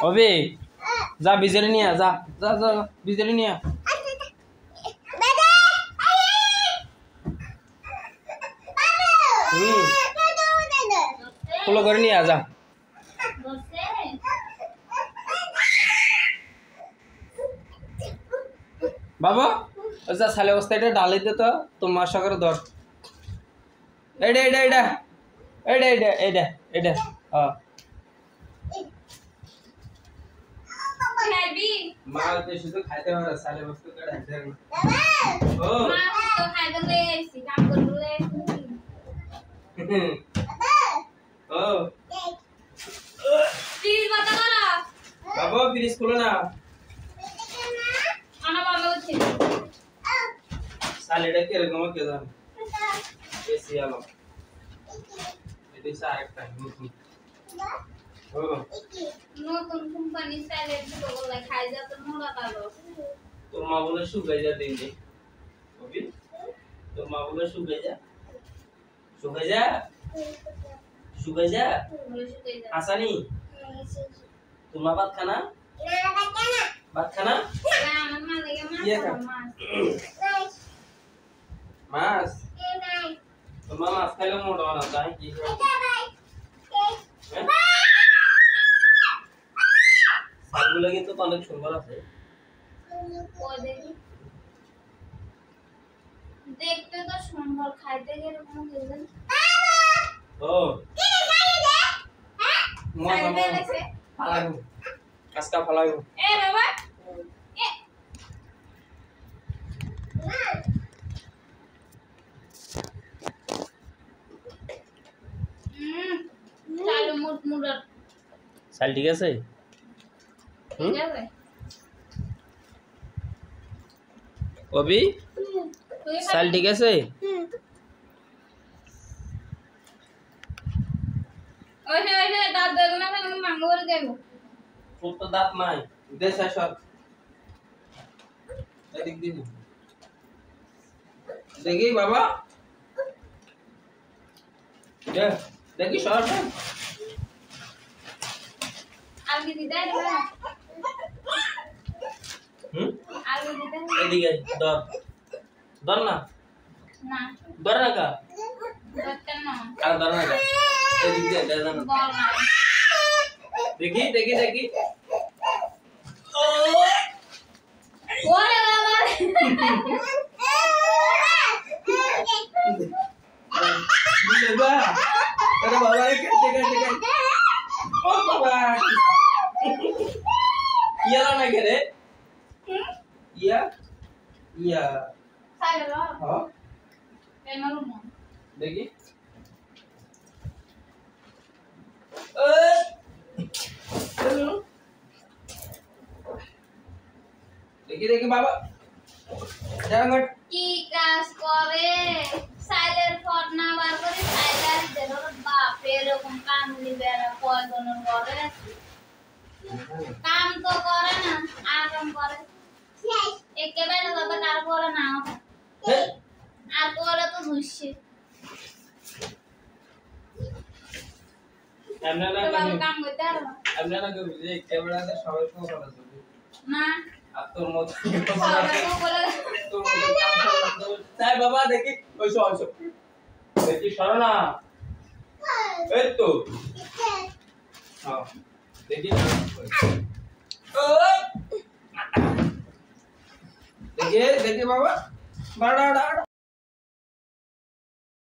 अबे जा बिजली नहीं आ जा जा जा बिजली नहीं आ फॉलो कर नहीं आ जा बाबा अच्छा साले अवस्था এটা ঢালাই দে তো তোমার সাগর ধর এইডা এইডা এইডা এইডা এইডা এইডা এইডা হ্যাঁ খাবি মাল তো শুধু খাইতে হবে সালে বস্তু কা ঢালতে হবে ও মা তো খাইতে লইছি কাম করলে ও প্লিজ বাতা করা বাবা প্লিজ খুলো না আনা বাবা হচ্ছে সালেটা কি রকম কে জান এসি আলো এটি আরেকটা নতুন ও নতুন কোম্পানি সালেট তো বলে খাই যা তো মোড়া কালো তোর মা বলে শুকাই যা দিন দে ওবি তোর মা বলে শুকাই যা শুকাই যা শুকাই যা আসানি তোমার ভাত খানা ভাত খানা না আমার মা লাগে মাছ তোমার মাছ খাইলে মোটা না তাই কি শাকগুলো কিন্তু অনেক সুন্দর আছে দেখতে তো সুন্দর খাইতে কিরকম গেলেন ও কাসকা ফলাইব এ বাবা চালু মুট মুড়ার চাল ঠিক আছে ঠিক আছে অবি চাল ঠিক আছে ওইসে ওইসে দাঁত দেব না আমি মাংগো করে দেব তোর তো দাঁত নাই দেশ সব এদিক দিবি দেখি বাবা দেখি সর আলু দিদা রে আলু দিদা এদিকে ধর ধর না না ধর না কা ধরতে না আর ধর না কা এদিকে দে না দেখি দেখি দেখি ওরে বাবা Ba, ada bawa tekan. Oh bawa. Iya lah naik deh. Iya, iya. Saya lah. Oh. Kenal rumah. Lagi. Lagi bawa. Jangan. Kikas kore. সাইলের ফট না বার করে সাইলার দেন বাপ এরকম কাম নিবে না কয়জনের ঘরে কাম তো করে না আরাম করে একেবারে বাবা কার করে না আর করে তো বুঝছে আমরা না কাম করতে আর আমরা না করি যে ক্যামেরাতে সবাই তো ভালো চলবে না আর তোর মত তোর মত কাম করে তাই বাবা দেখি ওইসব ওইসব দেখি সরো না এই তো হ্যাঁ দেখি ওই দেখি দেখি বাবা বাড়া বাড়া